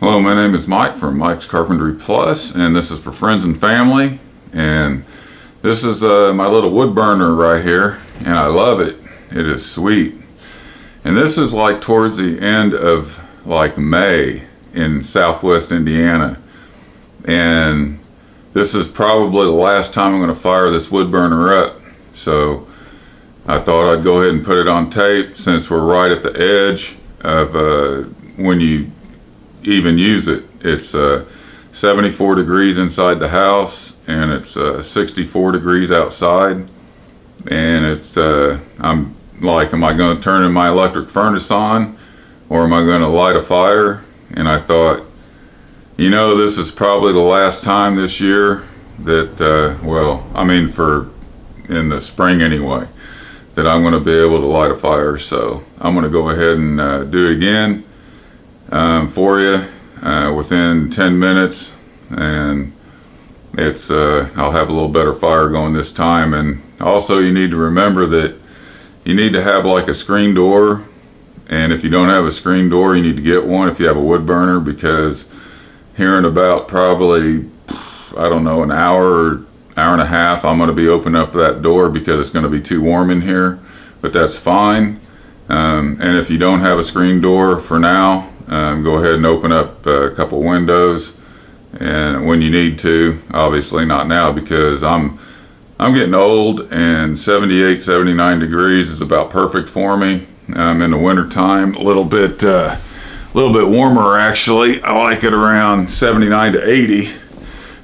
Hello, my name is Mike from MikesCarpentryPlus, and this is for friends and family. And this is my little wood burner right here, and I love it. It is sweet. And this is like towards the end of like May in Southwest Indiana. And this is probably the last time I'm going to fire this wood burner up. So I thought I'd go ahead and put it on tape since we're right at the edge of when you even use it. It's 74 degrees inside the house, and it's 64 degrees outside. And it's I'm like, am I going to turn my electric furnace on, or am I going to light a fire? And I thought, you know, this is probably the last time this year that well, I mean, for in the spring anyway, that I'm going to be able to light a fire. So I'm going to go ahead and do it again for you within 10 minutes, and it's I'll have a little better fire going this time. And also, you need to remember that you need to have like a screen door, and if you don't have a screen door, you need to get one if you have a wood burner, because here in about probably, I don't know, an hour or hour and a half, I'm going to be opening up that door because it's going to be too warm in here. But that's fine. And if you don't have a screen door for now, go ahead and open up a couple windows, and when you need to. Obviously not now, because I'm getting old, and 78, 79 degrees is about perfect for me. In the winter time, a little bit warmer actually. I like it around 79 to 80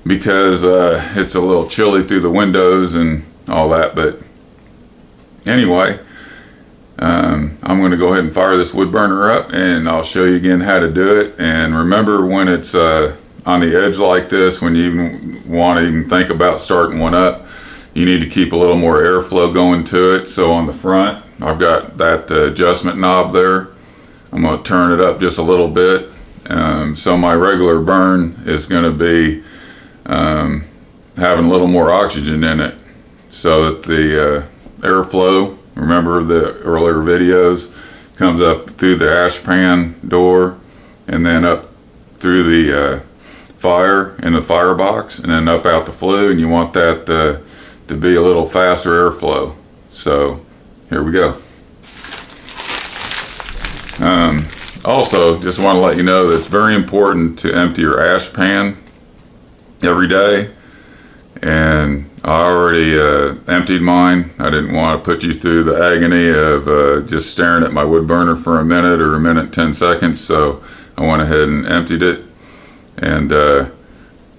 because it's a little chilly through the windows and all that. But anyway, I'm going to go ahead and fire this wood burner up, and I'll show you again how to do it. And remember, when it's on the edge like this, when you even want to even think about starting one up, you need to keep a little more airflow going to it. So on the front, I've got that adjustment knob there. I'm going to turn it up just a little bit. So my regular burn is going to be having a little more oxygen in it, so that the airflow, remember the earlier videos, comes up through the ash pan door, and then up through the fire in the firebox, and then up out the flue. And you want that to be a little faster airflow. So here we go. Also, just want to let you know that it's very important to empty your ash pan every day. And I already emptied mine. I didn't want to put you through the agony of just staring at my wood burner for a minute or a minute and 10 seconds. So I went ahead and emptied it. And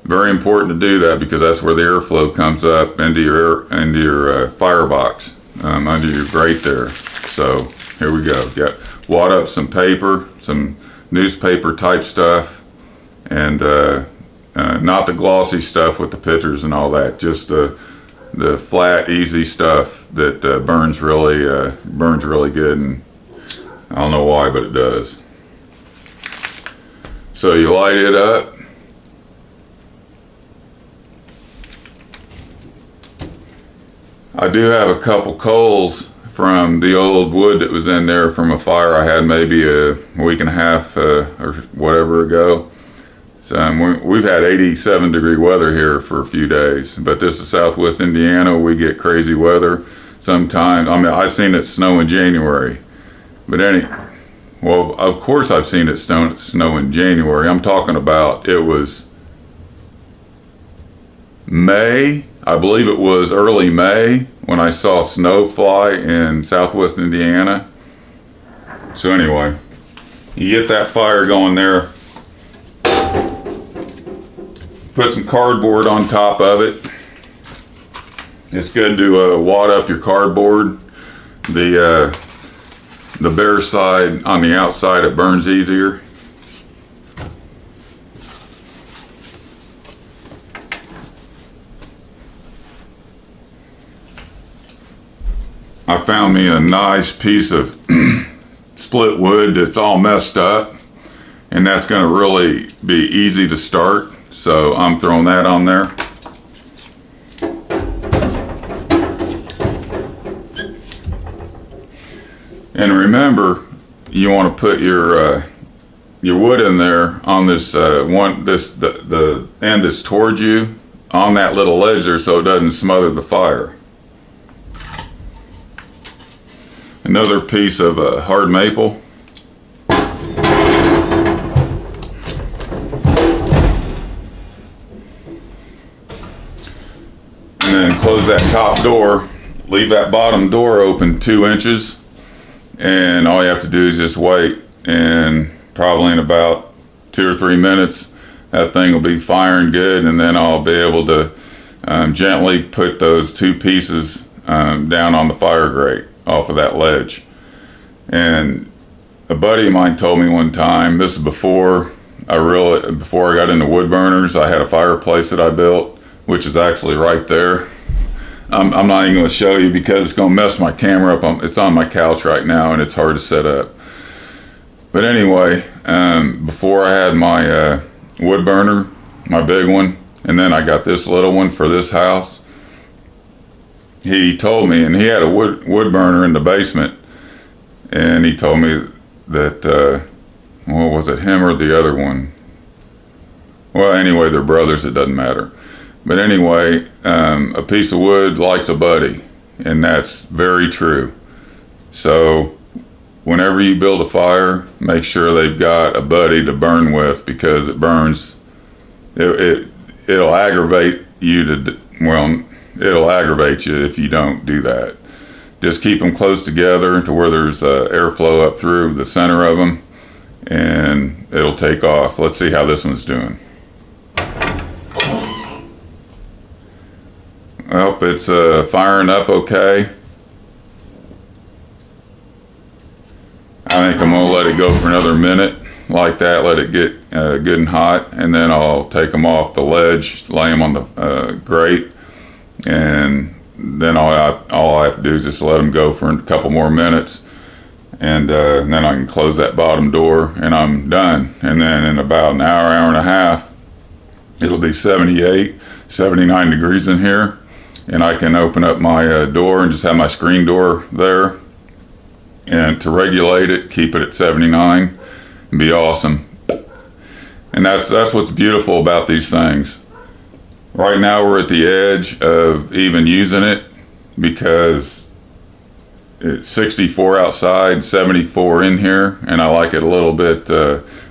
very important to do that, because that's where the airflow comes up into your firebox, under your grate there. So here we go. Got wad up some paper, some newspaper type stuff, and not the glossy stuff with the pictures and all that, just the flat, easy stuff that burns really good. And I don't know why, but it does. So you light it up. I do have a couple coals from the old wood that was in there from a fire I had maybe a week and a half or whatever ago. So we've had 87 degree weather here for a few days, but this is Southwest Indiana. We get crazy weather sometimes. I mean, I've seen it snow in January, but well, of course I've seen it snow in January. I'm talking about, it was May, I believe it was early May, when I saw snow fly in Southwest Indiana. So anyway, you get that fire going there. Put some cardboard on top of it. It's good to wad up your cardboard. The bare side on the outside, it burns easier. I found me a nice piece of split wood that's all messed up, and that's going to really be easy to start. So I'm throwing that on there. And remember, you want to put your your wood in there on this the end that's towards you on that little ledge there, so it doesn't smother the fire. Another piece of hard maple. And then close that top door. Leave that bottom door open 2 inches, and all you have to do is just wait, and probably in about 2 or 3 minutes that thing will be firing good, and then I'll be able to gently put those 2 pieces down on the fire grate off of that ledge. And a buddy of mine told me one time, this is before I got into wood burners, I had a fireplace that I built, which is actually right there. I'm not even going to show you because it's going to mess my camera up. It's on my couch right now and it's hard to set up. But anyway, before I had my wood burner, my big one, and then I got this little one for this house, he told me, and he had a wood burner in the basement, and he told me that, what was it, him or the other one? Well, anyway, they're brothers, it doesn't matter. But anyway, a piece of wood likes a buddy, and that's very true. So whenever you build a fire, make sure they've got a buddy to burn with, because it burns, it'll aggravate you it'll aggravate you if you don't do that. Just keep them close together to where there's airflow up through the center of them, and it'll take off. Let's see how this one's doing. Well, it's firing up okay. I think I'm gonna let it go for another minute like that, let it get good and hot, and then I'll take them off the ledge, lay them on the grate, and then all I have to do is just let them go for a couple more minutes, and then I can close that bottom door and I'm done. And then in about an hour, hour and a half, it'll be 78, 79 degrees in here, and I can open up my door and just have my screen door there, and to regulate it, keep it at 79, and be awesome. And that's what's beautiful about these things. Right now we're at the edge of even using it, because it's 64 outside, 74 in here, and I like it a little bit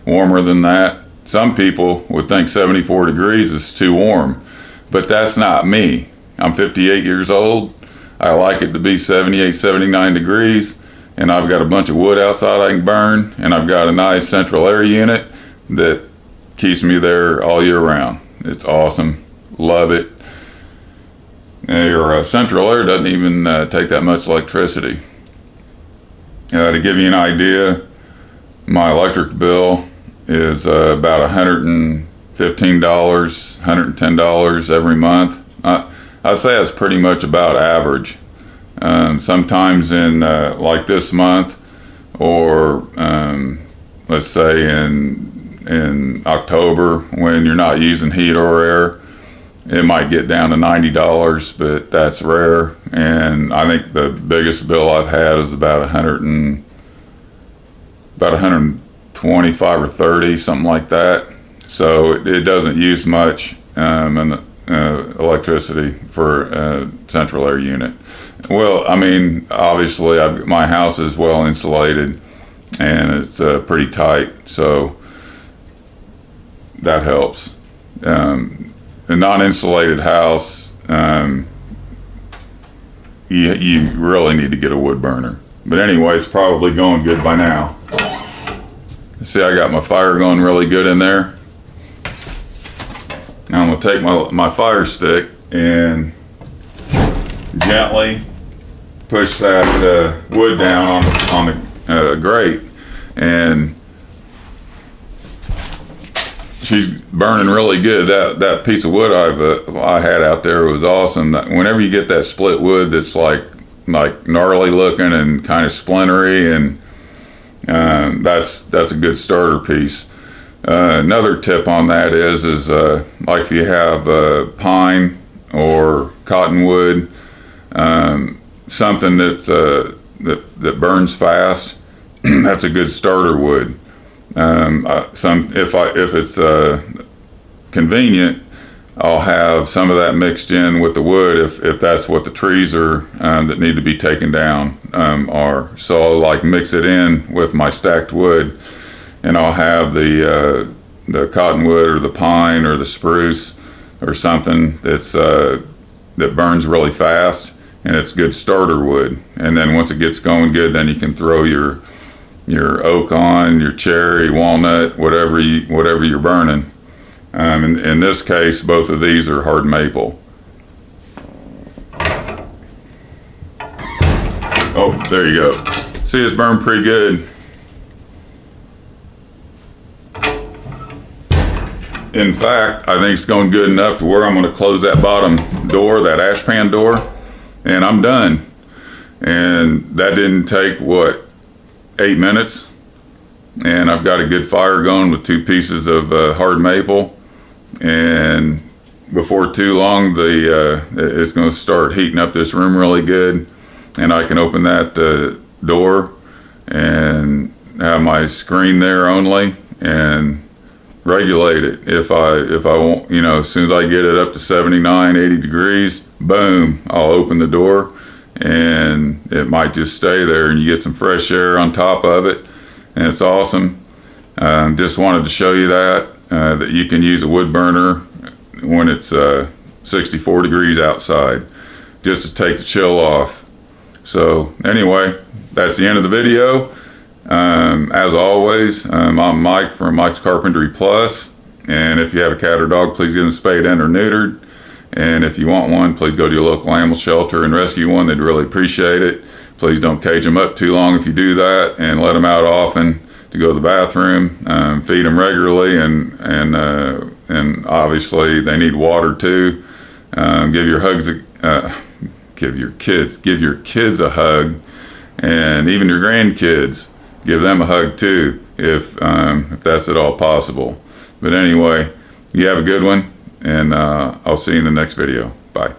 warmer than that. Some people would think 74 degrees is too warm, but that's not me. I'm 58 years old. I like it to be 78, 79 degrees, and I've got a bunch of wood outside I can burn, and I've got a nice central air unit that keeps me there all year round. It's awesome. Love it. Your central air doesn't even take that much electricity. To give you an idea, my electric bill is about $115, $110 every month. I'd say that's pretty much about average. Sometimes in like this month, or let's say in October, when you're not using heat or air, it might get down to $90, but that's rare. And I think the biggest bill I've had is about 125 or 30, something like that. So it doesn't use much electricity for a central air unit. Well, I mean, obviously my house is well insulated, and it's pretty tight, so that helps. A non-insulated house, you really need to get a wood burner. But anyway, it's probably going good by now. See, I got my fire going really good in there. Now I'm gonna take my fire stick and gently push that wood down on the grate, and she's burning really good. That piece of wood I had out there was awesome. Whenever you get that split wood that's like gnarly looking and kind of splintery, and that's a good starter piece. Another tip on that is like if you have pine or cottonwood, something that burns fast, that's a good starter wood. If it's convenient, I'll have some of that mixed in with the wood if that's what the trees are that need to be taken down are. So I'll like mix it in with my stacked wood, and I'll have the cottonwood or the pine or the spruce or something that burns really fast, and it's good starter wood. And then once it gets going good, then you can throw your oak on, your cherry, walnut, whatever you're burning. In this case, both of these are hard maple. Oh, there you go. See, it's burned pretty good. In fact, I think it's going good enough to where I'm going to close that bottom door, that ash pan door, and I'm done. And that didn't take, what, 8 minutes? And I've got a good fire going with 2 pieces of hard maple. And before too long, it's going to start heating up this room really good. And I can open that door and have my screen there only and regulate it if I want, as soon as I get it up to 79, 80 degrees, boom, I'll open the door, and it might just stay there and you get some fresh air on top of it, and it's awesome. Just wanted to show you that you can use a wood burner when it's 64 degrees outside, just to take the chill off. So anyway, that's the end of the video. As always, I'm Mike from MikesCarpentryPlus, and if you have a cat or dog, please get them spayed and or neutered. And if you want one, please go to your local animal shelter and rescue one. They'd really appreciate it. Please don't cage them up too long if you do that, and let them out often to go to the bathroom. Feed them regularly, and obviously they need water too. Give your kids a hug, and even your grandkids. Give them a hug too, if that's at all possible. But anyway, you have a good one, and I'll see you in the next video. Bye.